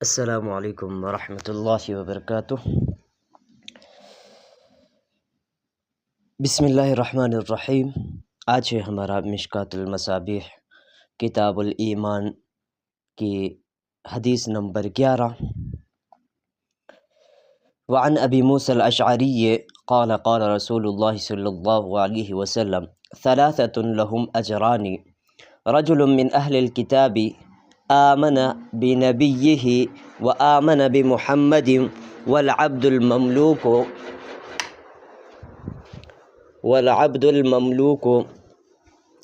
السلام علیکم ورحمۃ اللہ وبرکاتہ۔ بسم اللہ الرحمن الرحیم۔ آج ہے ہمارا مشکوٰۃ المصابیح کتاب الایمان کی حدیث نمبر 11۔ وعن ابی موسیٰ الاشعری قال قال رسول اللہ صلی اللہ علیہ وسلم ثلاثۃ لهم اجران رجل من اہل الکتاب آمن بنبیہ وآمن بمحمد والعبد المملوک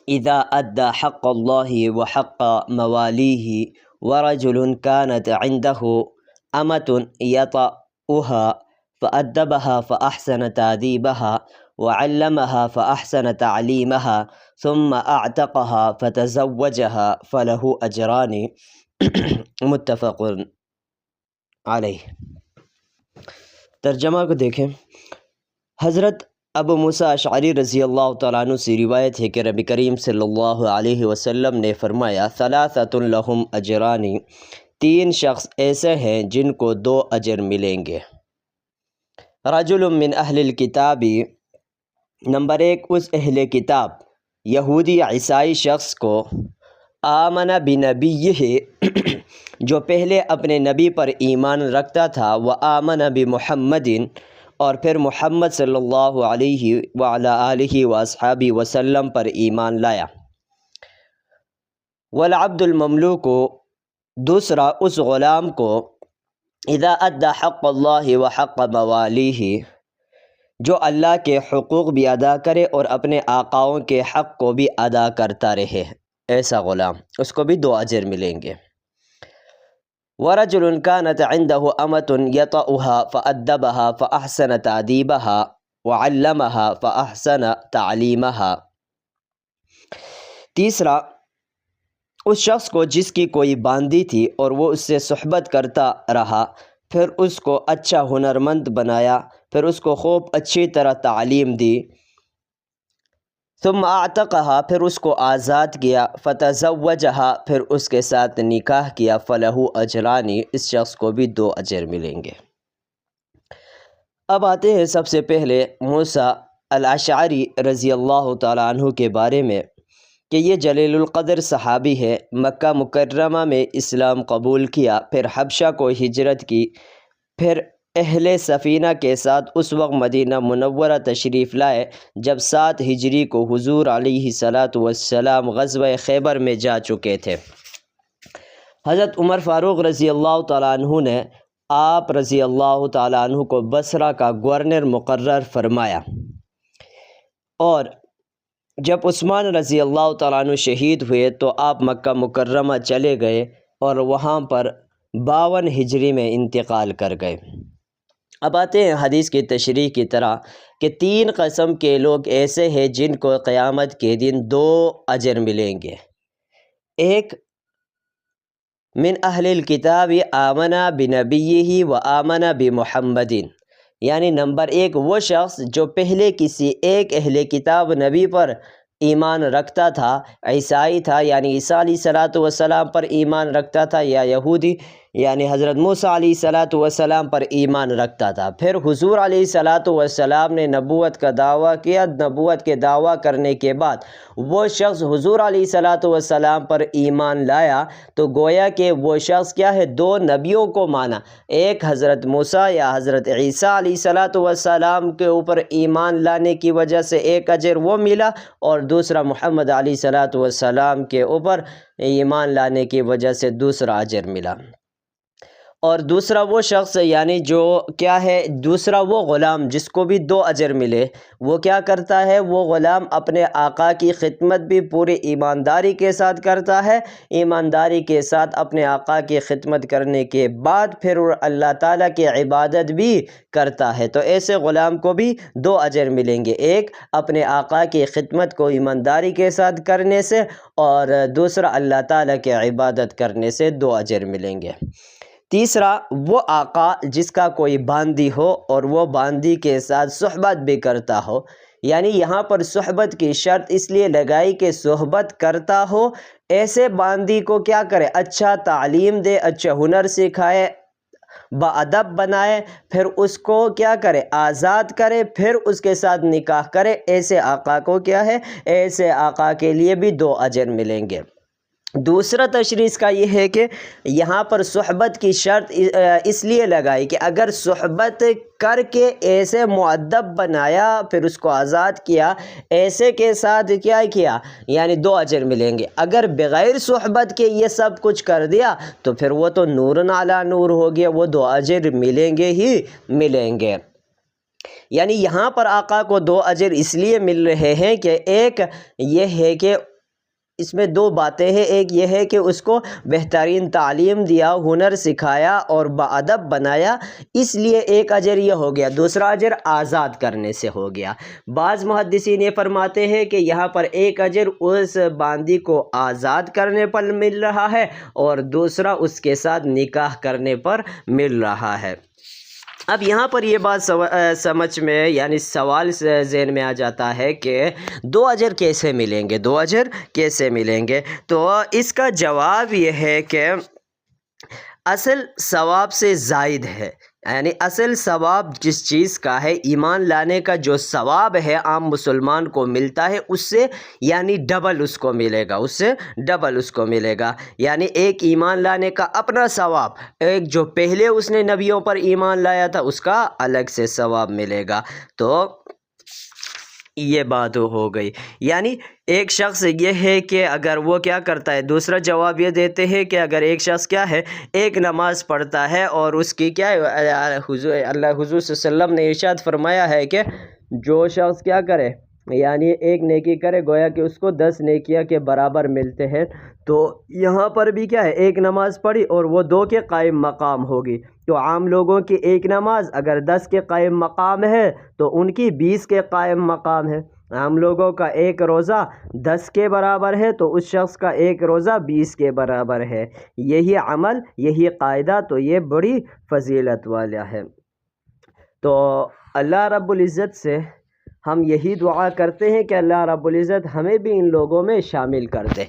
اذا ادى حق اللہ وحق موالیہ ورجل كانت عنده امة يطأها فأدبها فأحسن تأديبها وعلمها فأحسن تعليمها ثم أعتقها فتزوجها فله أجران متفق علیہ۔ ترجمہ کو دیکھیں۔ حضرت ابو موسیٰ اشعری رضی اللہ تعالیٰ عنہ سے روایت ہے کہ نبی کریم صلی اللہ علیہ وسلم نے فرمایا ثلاثۃ لہم اجران، تین شخص ایسے ہیں جن کو 2 اجر ملیں گے۔ رجل من اہل الکتاب، نمبر 1 اس اہل کتاب یہودی یا عیسائی شخص کو، آمن بنبیہ جو پہلے اپنے نبی پر ایمان رکھتا تھا، وآمن بمحمد اور پھر محمد صلی اللہ علیہ وعلی آلہ واصحابہ وسلم پر ایمان لایا۔ والعبد المملوک دوسرا اس غلام کو، اذا ادى حق اللہ وحق موالیہ جو اللہ کے حقوق بھی ادا کرے اور اپنے آقاؤں کے حق کو بھی ادا کرتا رہے، ایسا غلام، اس کو بھی 2 اجر ملیں گے۔ ورجل كانت عنده امة يطأها فأدبها فأحسن تأديبها وعلمها فأحسن تعليمها، تیسرا اس شخص کو جس کی کوئی باندی تھی اور وہ اس سے صحبت کرتا رہا، پھر اس کو اچھا ہنرمند بنایا، پھر اس کو خوب اچھی طرح تعلیم دی، ثم اعتقها پھر اس کو آزاد کیا، فتزوجها پھر اس کے ساتھ نکاح کیا، فلہ اجران اس شخص کو بھی 2 اجر ملیں گے۔ اب آتے ہیں سب سے پہلے موسیٰ الاشعری رضی اللہ تعالیٰ عنہ کے بارے میں کہ یہ جلیل القدر صحابی ہے، مکہ مکرمہ میں اسلام قبول کیا، پھر حبشہ کو ہجرت کی، پھر اہل سفینہ کے ساتھ اس وقت مدینہ منورہ تشریف لائے جب 7 ہجری کو حضور علیہ السلام غزوہ خیبر میں جا چکے تھے۔ حضرت عمر فاروق رضی اللہ تعالیٰ عنہ نے آپ رضی اللہ تعالیٰ عنہ کو بصرہ کا گورنر مقرر فرمایا، اور جب عثمان رضی اللہ تعالیٰ عنہ شہید ہوئے تو آپ مکہ مکرمہ چلے گئے اور وہاں پر 52 ہجری میں انتقال کر گئے۔ اب آتے ہیں حدیث کی تشریح کی طرح کہ 3 قسم کے لوگ ایسے ہیں جن کو قیامت کے دن 2 اجر ملیں گے۔ ایک، من اہل الکتاب آمن بنبیہ وآمن بمحمد، یعنی نمبر 1 وہ شخص جو پہلے کسی ایک اہل کتاب نبی پر ایمان رکھتا تھا، عیسائی تھا یعنی عیسیٰ علیہ السلام پر ایمان رکھتا تھا، یا یہودی یعنی حضرت موسیٰ علیہ السلام پر ایمان رکھتا تھا، پھر حضور علیہ السلام نے نبوت کا دعویٰ کیا، نبوت کے دعویٰ کرنے کے بعد وہ شخص حضور علیہ السلام پر ایمان لایا، تو گویا کہ وہ شخص کیا ہے، 2 نبیوں کو مانا، ایک حضرت موسیٰ یا حضرت عیسیٰ علیہ السلام کے اوپر ایمان لانے کی وجہ سے 1 اجر وہ ملا، اور دوسرا محمد علیہ السلام کے اوپر ایمان لانے کی وجہ سے دوسرا اجر ملا۔ اور دوسرا وہ شخص یعنی جو کیا ہے، دوسرا وہ غلام جس کو بھی 2 اجر ملے، وہ کیا کرتا ہے، وہ غلام اپنے آقا کی خدمت بھی پوری ایمانداری کے ساتھ کرتا ہے، ایمانداری کے ساتھ اپنے آقا کی خدمت کرنے کے بعد پھر اللہ تعالیٰ کی عبادت بھی کرتا ہے، تو ایسے غلام کو بھی 2 اجر ملیں گے، ایک اپنے آقا کی خدمت کو ایمانداری کے ساتھ کرنے سے، اور دوسرا اللہ تعالیٰ کی عبادت کرنے سے 2 اجر ملیں گے۔ تیسرا وہ آقا جس کا کوئی باندی ہو اور وہ باندی کے ساتھ صحبت بھی کرتا ہو، یعنی یہاں پر صحبت کی شرط اس لیے لگائی کہ صحبت کرتا ہو ایسے باندی کو کیا کرے، اچھا تعلیم دے، اچھا ہنر سکھائے، باادب بنائے، پھر اس کو کیا کرے، آزاد کرے، پھر اس کے ساتھ نکاح کرے۔ ایسے آقا کو کیا ہے، ایسے آقا کے لیے بھی 2 اجر ملیں گے۔ دوسرا تشریح اس کا یہ ہے کہ یہاں پر صحبت کی شرط اس لیے لگائی کہ اگر صحبت کر کے ایسے مؤدب بنایا، پھر اس کو آزاد کیا، ایسے کے ساتھ کیا کیا، یعنی 2 اجر ملیں گے۔ اگر بغیر صحبت کے یہ سب کچھ کر دیا تو پھر وہ تو نور علی نور ہو گیا، وہ 2 اجر ملیں گے ہی ملیں گے۔ یعنی یہاں پر آقا کو 2 اجر اس لیے مل رہے ہیں کہ ایک یہ ہے کہ اس میں 2 باتیں ہیں، ایک یہ ہے کہ اس کو بہترین تعلیم دیا، ہنر سکھایا اور باادب بنایا، اس لیے 1 اجر یہ ہو گیا، دوسرا اجر آزاد کرنے سے ہو گیا۔ بعض محدثین یہ فرماتے ہیں کہ یہاں پر 1 اجر اس باندی کو آزاد کرنے پر مل رہا ہے اور دوسرا اس کے ساتھ نکاح کرنے پر مل رہا ہے۔ اب یہاں پر یہ بات سمجھ میں یعنی سوال ذہن میں آ جاتا ہے کہ 2 اجر کیسے ملیں گے، 2 اجر کیسے ملیں گے؟ تو اس کا جواب یہ ہے کہ اصل ثواب سے زائد ہے، یعنی اصل ثواب جس چیز کا ہے، ایمان لانے کا جو ثواب ہے عام مسلمان کو ملتا ہے، اس سے یعنی ڈبل اس کو ملے گا، اس سے ڈبل اس کو ملے گا۔ یعنی ایک ایمان لانے کا اپنا ثواب، ایک جو پہلے اس نے نبیوں پر ایمان لایا تھا اس کا الگ سے ثواب ملے گا۔ تو یہ بات ہو گئی۔ یعنی ایک شخص یہ ہے کہ اگر وہ کیا کرتا ہے، دوسرا جواب یہ دیتے ہیں کہ اگر ایک شخص کیا ہے، ایک نماز پڑھتا ہے اور اس کی کیا ہے، حضور صلی اللہ علیہ وسلم نے ارشاد فرمایا ہے کہ جو شخص کیا کرے، یعنی ایک نیکی کرے گویا کہ اس کو 10 نیکیاں کے برابر ملتے ہیں۔ تو یہاں پر بھی کیا ہے، ایک نماز پڑھی اور وہ 2 کے قائم مقام ہوگی۔ تو عام لوگوں کی ایک نماز اگر 10 کے قائم مقام ہے تو ان کی 20 کے قائم مقام ہے۔ عام لوگوں کا ایک روزہ 10 کے برابر ہے تو اس شخص کا ایک روزہ 20 کے برابر ہے۔ یہی عمل، یہی قاعدہ، تو یہ بڑی فضیلت والا ہے۔ تو اللہ رب العزت سے ہم یہی دعا کرتے ہیں کہ اللہ رب العزت ہمیں بھی ان لوگوں میں شامل کر دے۔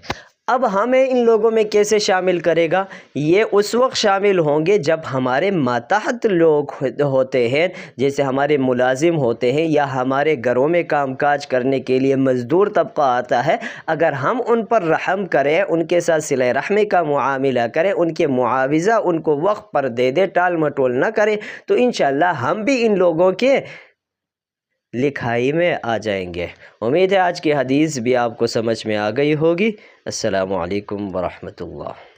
اب ہمیں ان لوگوں میں کیسے شامل کرے گا؟ یہ اس وقت شامل ہوں گے جب ہمارے ماتحت لوگ ہوتے ہیں، جیسے ہمارے ملازم ہوتے ہیں یا ہمارے گھروں میں کام کاج کرنے کے لیے مزدور طبقہ آتا ہے، اگر ہم ان پر رحم کریں، ان کے ساتھ صلہ رحمی کا معاملہ کریں، ان کے معاوضہ ان کو وقت پر دے دیں، ٹال مٹول نہ کریں، تو انشاءاللہ ہم بھی ان لوگوں کے لکھائی میں آ جائیں گے۔ امید ہے آج کی حدیث بھی آپ کو سمجھ میں آ گئی ہوگی۔ السلام علیکم ورحمۃ اللہ۔